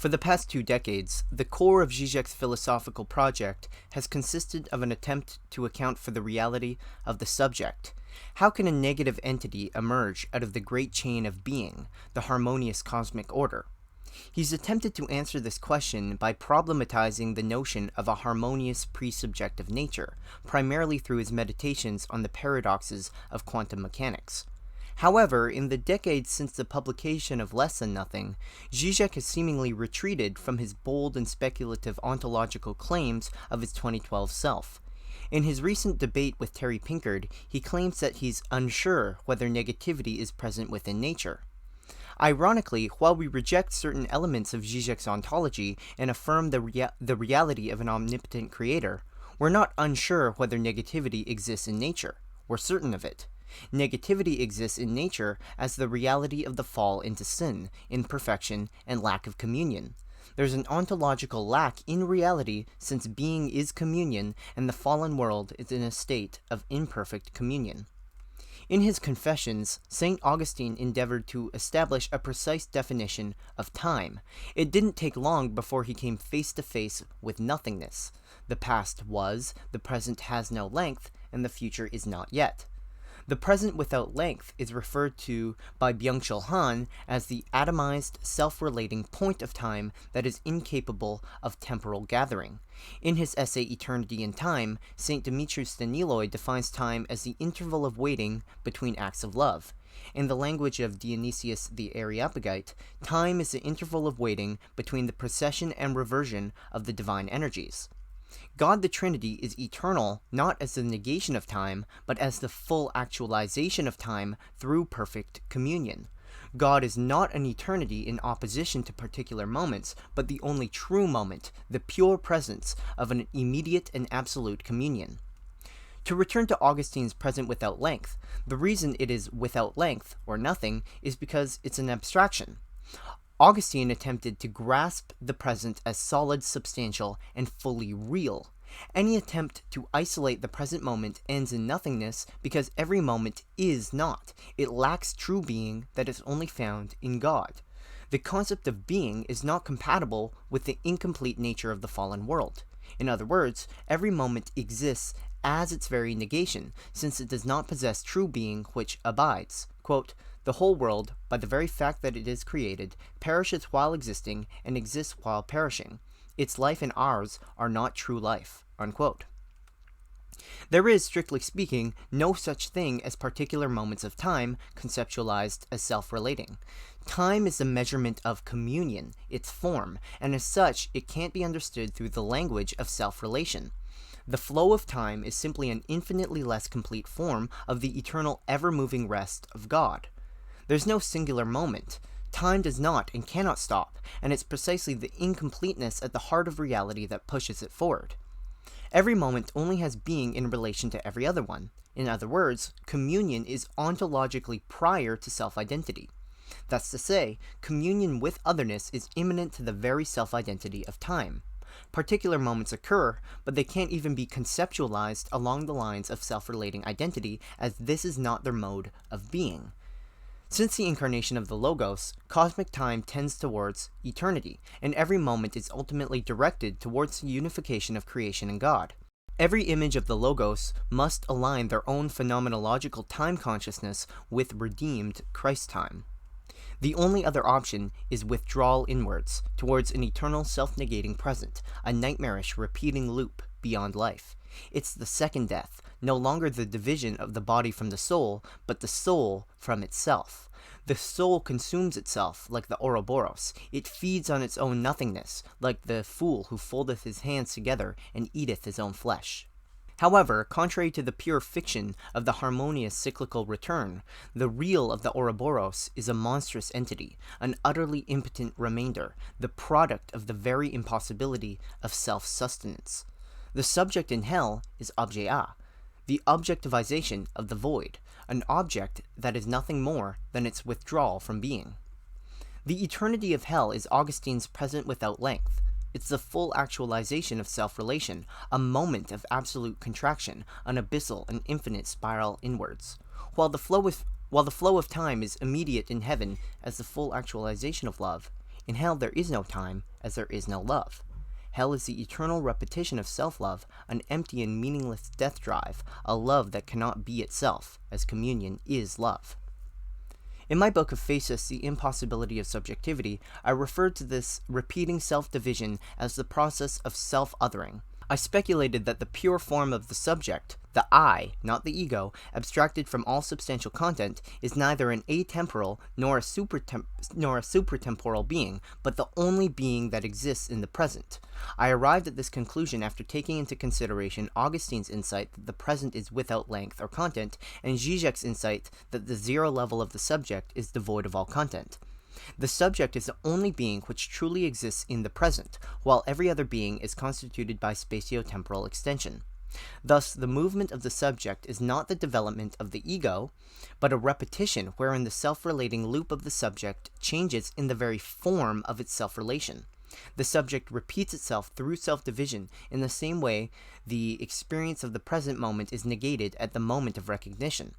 For the past 2 decades, the core of Žižek's philosophical project has consisted of an attempt to account for the reality of the subject. How can a negative entity emerge out of the great chain of being, the harmonious cosmic order? He's attempted to answer this question by problematizing the notion of a harmonious pre-subjective nature, primarily through his meditations on the paradoxes of quantum mechanics. However, in the decades since the publication of Less Than Nothing, Žižek has seemingly retreated from his bold and speculative ontological claims of his 2012 self. In his recent debate with Terry Pinkard, he claims that he's unsure whether negativity is present within nature. Ironically, while we reject certain elements of Žižek's ontology and affirm the reality of an omnipotent creator, we're not unsure whether negativity exists in nature. We're certain of it. Negativity exists in nature as the reality of the fall into sin, imperfection, and lack of communion. There's an ontological lack in reality since being is communion and the fallen world is in a state of imperfect communion. In his Confessions, St. Augustine endeavored to establish a precise definition of time. It didn't take long before he came face to face with nothingness. The past was, the present has no length, and the future is not yet. The present without length is referred to by Byung-Chul Han as the atomized, self-relating point of time that is incapable of temporal gathering. In his essay Eternity in Time, St. Demetrius Staniloy defines time as the interval of waiting between acts of love. In the language of Dionysius the Areopagite, time is the interval of waiting between the precession and reversion of the divine energies. God the Trinity is eternal not as the negation of time, but as the full actualization of time through perfect communion. God is not an eternity in opposition to particular moments, but the only true moment, the pure presence of an immediate and absolute communion. To return to Augustine's present without length, the reason it is without length, or nothing, is because it's an abstraction. Augustine attempted to grasp the present as solid, substantial, and fully real. Any attempt to isolate the present moment ends in nothingness because every moment is not. It lacks true being that is only found in God. The concept of being is not compatible with the incomplete nature of the fallen world. In other words, every moment exists as its very negation, since it does not possess true being which abides. Quote, "The whole world, by the very fact that it is created, perishes while existing and exists while perishing. Its life and ours are not true life." Unquote. There is, strictly speaking, no such thing as particular moments of time conceptualized as self-relating. Time is the measurement of communion, its form, and as such, it can't be understood through the language of self-relation. The flow of time is simply an infinitely less complete form of the eternal ever-moving rest of God. There's no singular moment. Time does not and cannot stop, and it's precisely the incompleteness at the heart of reality that pushes it forward. Every moment only has being in relation to every other one. In other words, communion is ontologically prior to self-identity. That's to say, communion with otherness is immanent to the very self-identity of time. Particular moments occur, but they can't even be conceptualized along the lines of self-relating identity, as this is not their mode of being. Since the incarnation of the Logos, cosmic time tends towards eternity, and every moment is ultimately directed towards the unification of creation and God. Every image of the Logos must align their own phenomenological time consciousness with redeemed Christ time. The only other option is withdrawal inwards, towards an eternal self-negating present, a nightmarish repeating loop beyond life. It's the second death, no longer the division of the body from the soul, but the soul from itself. The soul consumes itself, like the Ouroboros. It feeds on its own nothingness, like the fool who foldeth his hands together and eateth his own flesh. However, contrary to the pure fiction of the harmonious cyclical return, the real of the Ouroboros is a monstrous entity, an utterly impotent remainder, the product of the very impossibility of self-sustenance. The subject in hell is objet, the objectivization of the void, an object that is nothing more than its withdrawal from being. The eternity of hell is Augustine's present without length. It's the full actualization of self-relation, a moment of absolute contraction, an abyssal and infinite spiral inwards. While the flow of time is immediate in heaven as the full actualization of love, In hell there is no time, as there is no love. Hell is the eternal repetition of self-love, an empty and meaningless death drive, a love that cannot be itself, as communion is love. In my book of Phasis, The Impossibility of Subjectivity, I referred to this repeating self-division as the process of self-othering. I speculated that the pure form of the subject, the I, not the ego, abstracted from all substantial content, is neither an atemporal nor a supertemporal being, but the only being that exists in the present. I arrived at this conclusion after taking into consideration Augustine's insight that the present is without length or content, and Žižek's insight that the zero level of the subject is devoid of all content. The subject is the only being which truly exists in the present, while every other being is constituted by spatio-temporal extension. Thus, the movement of the subject is not the development of the ego, but a repetition wherein the self-relating loop of the subject changes in the very form of its self-relation. The subject repeats itself through self-division in the same way the experience of the present moment is negated at the moment of recognition.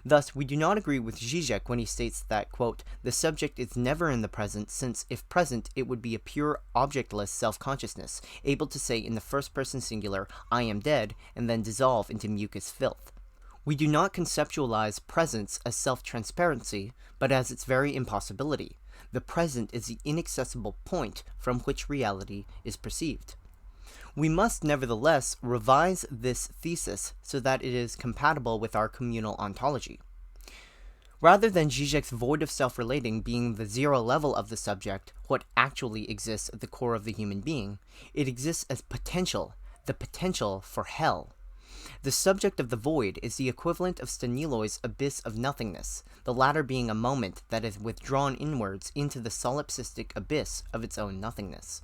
Thus, we do not agree with Žižek when he states that, quote, the subject is never in the present, since if present, it would be a pure objectless self-consciousness, able to say in the first-person singular, I am dead, and then dissolve into mucus filth. We do not conceptualize presence as self-transparency, but as its very impossibility. The present is the inaccessible point from which reality is perceived. We must nevertheless revise this thesis so that it is compatible with our communal ontology. Rather than Žižek's void of self-relating being the zero level of the subject, what actually exists at the core of the human being, it exists as potential, the potential for hell. The subject of the void is the equivalent of Staniloi's abyss of nothingness, the latter being a moment that is withdrawn inwards into the solipsistic abyss of its own nothingness.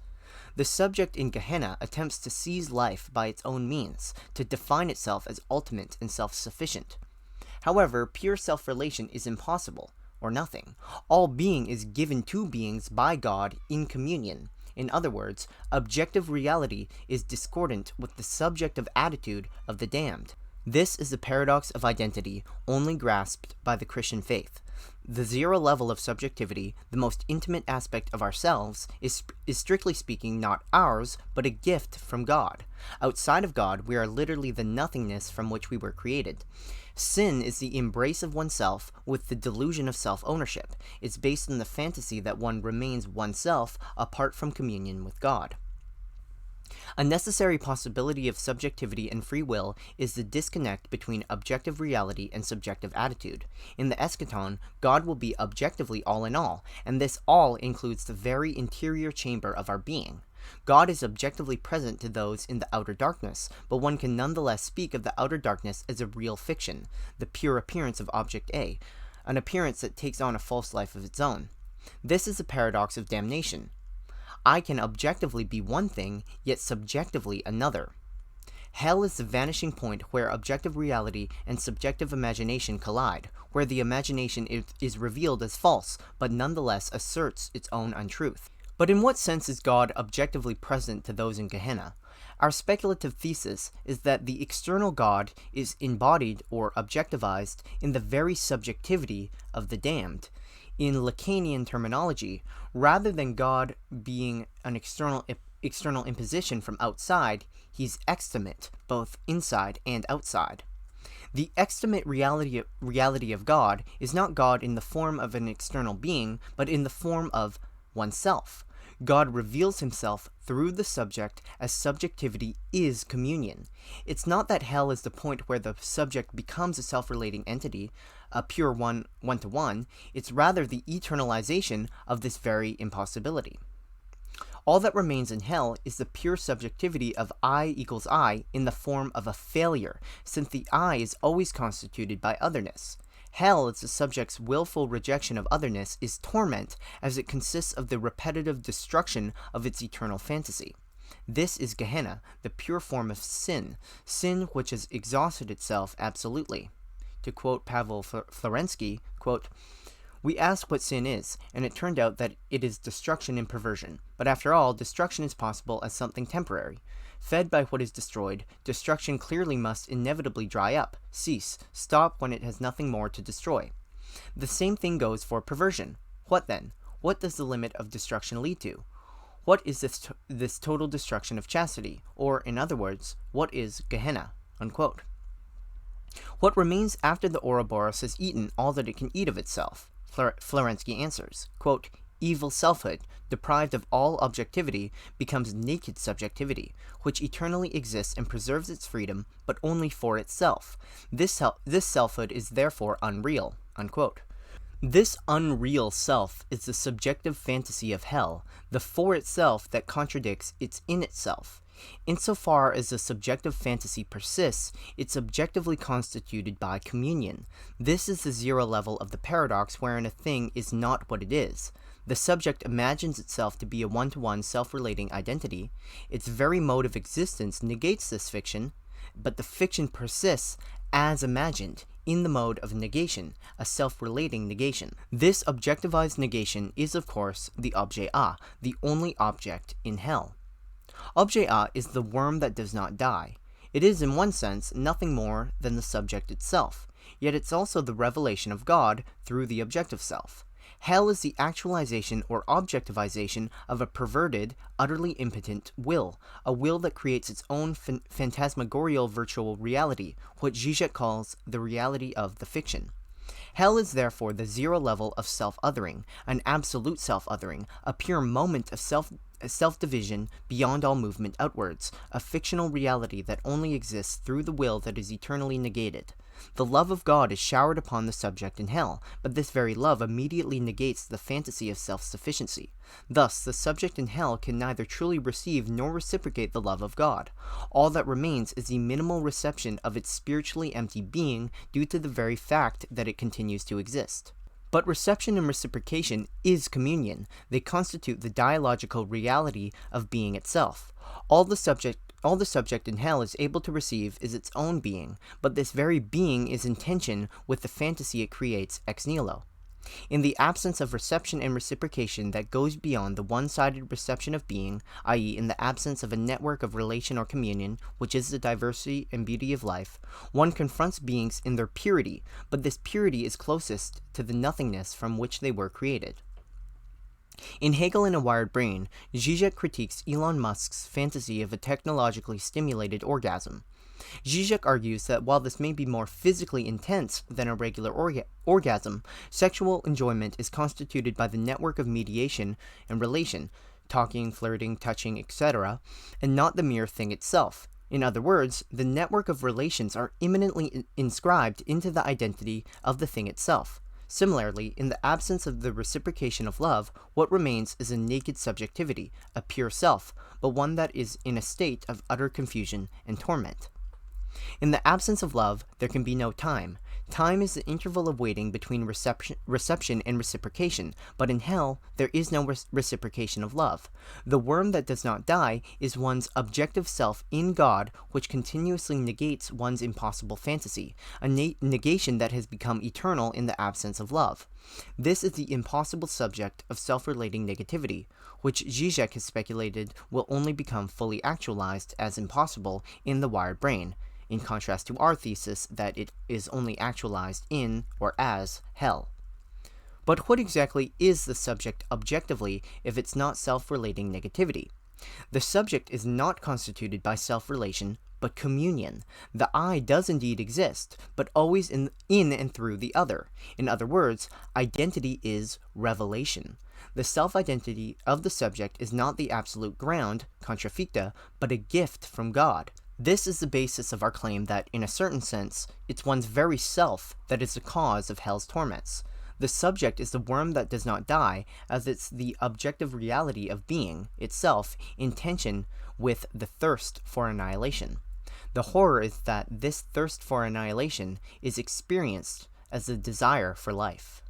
The subject in Gehenna attempts to seize life by its own means, to define itself as ultimate and self-sufficient. However, pure self-relation is impossible, or nothing. All being is given to beings by God in communion. In other words, objective reality is discordant with the subjective attitude of the damned. This is the paradox of identity, only grasped by the Christian faith. The zero level of subjectivity, the most intimate aspect of ourselves, is strictly speaking not ours, but a gift from God. Outside of God, we are literally the nothingness from which we were created. Sin is the embrace of oneself with the delusion of self-ownership. It's based on the fantasy that one remains oneself apart from communion with God. A necessary possibility of subjectivity and free will is the disconnect between objective reality and subjective attitude. In the eschaton, God will be objectively all in all, and this all includes the very interior chamber of our being. God is objectively present to those in the outer darkness, but one can nonetheless speak of the outer darkness as a real fiction, the pure appearance of object A, an appearance that takes on a false life of its own. This is the paradox of damnation. I can objectively be one thing, yet subjectively another. Hell is the vanishing point where objective reality and subjective imagination collide, where the imagination is revealed as false, but nonetheless asserts its own untruth. But in what sense is God objectively present to those in Gehenna? Our speculative thesis is that the external God is embodied or objectivized in the very subjectivity of the damned. In Lacanian terminology, rather than God being an external imposition from outside, he's extimate, both inside and outside. The extimate reality of God is not God in the form of an external being, but in the form of oneself. God reveals himself through the subject as subjectivity is communion. It's not that hell is the point where the subject becomes a self-relating entity, a pure one-to-one. It's rather the eternalization of this very impossibility. All that remains in hell is the pure subjectivity of I equals I in the form of a failure, since the I is always constituted by otherness. Hell, as the subject's willful rejection of otherness, is torment, as it consists of the repetitive destruction of its eternal fantasy. This is Gehenna, the pure form of sin which has exhausted itself absolutely. To quote Pavel Florensky, quote, "We asked what sin is, and it turned out that it is destruction and perversion. But after all, destruction is possible as something temporary. Fed by what is destroyed, destruction clearly must inevitably dry up, cease, stop when it has nothing more to destroy. The same thing goes for perversion. What then? What does the limit of destruction lead to? What is this total destruction of chastity? Or, in other words, what is Gehenna? Unquote. What remains after the Ouroboros has eaten all that it can eat of itself? Florensky answers, quote, evil selfhood, deprived of all objectivity, becomes naked subjectivity, which eternally exists and preserves its freedom, but only for itself. This selfhood is therefore unreal. Unquote. This unreal self is the subjective fantasy of hell, the for itself that contradicts its in itself. Insofar as the subjective fantasy persists, it's objectively constituted by communion. This is the zero level of the paradox wherein a thing is not what it is. The subject imagines itself to be a one-to-one self-relating identity. Its very mode of existence negates this fiction, but the fiction persists as imagined, in the mode of negation, a self-relating negation. This objectivized negation is, of course, the objet A, the only object in hell. Objet A is the worm that does not die. It is, in one sense, nothing more than the subject itself, yet it's also the revelation of God through the objective self. Hell is the actualization or objectivization of a perverted, utterly impotent will, a will that creates its own phantasmagorial virtual reality, what Žižek calls the reality of the fiction. Hell is therefore the zero level of self-othering, an absolute self-othering, a pure moment of self-division beyond all movement outwards, a fictional reality that only exists through the will that is eternally negated. The love of God is showered upon the subject in hell, but this very love immediately negates the fantasy of self-sufficiency. Thus, the subject in hell can neither truly receive nor reciprocate the love of God. All that remains is the minimal reception of its spiritually empty being due to the very fact that it continues to exist. But reception and reciprocation is communion. They constitute the dialogical reality of being itself. All the subject in hell is able to receive is its own being, but this very being is in tension with the fantasy it creates ex nihilo. In the absence of reception and reciprocation that goes beyond the one-sided reception of being, i.e. in the absence of a network of relation or communion, which is the diversity and beauty of life, one confronts beings in their purity, but this purity is closest to the nothingness from which they were created. In Hegel and a Wired Brain, Žižek critiques Elon Musk's fantasy of a technologically stimulated orgasm. Žižek argues that while this may be more physically intense than a regular orgasm, sexual enjoyment is constituted by the network of mediation and relation, talking, flirting, touching, etc., and not the mere thing itself. In other words, the network of relations are immanently inscribed into the identity of the thing itself. Similarly, in the absence of the reciprocation of love, what remains is a naked subjectivity, a pure self, but one that is in a state of utter confusion and torment. In the absence of love, there can be no time. Time is the interval of waiting between reception and reciprocation, but in hell, there is no reciprocation of love. The worm that does not die is one's objective self in God, which continuously negates one's impossible fantasy, a negation that has become eternal in the absence of love. This is the impossible subject of self-relating negativity, which Žižek has speculated will only become fully actualized as impossible in the wired brain, in contrast to our thesis that it is only actualized in or as hell. But what exactly is the subject objectively if it's not self-relating negativity? The subject is not constituted by self-relation, but communion. The I does indeed exist, but always in and through the other. In other words, identity is revelation. The self-identity of the subject is not the absolute ground, contraficta, but a gift from God. This is the basis of our claim that, in a certain sense, it's one's very self that is the cause of hell's torments. The subject is the worm that does not die, as it's the objective reality of being, itself, in tension with the thirst for annihilation. The horror is that this thirst for annihilation is experienced as the desire for life.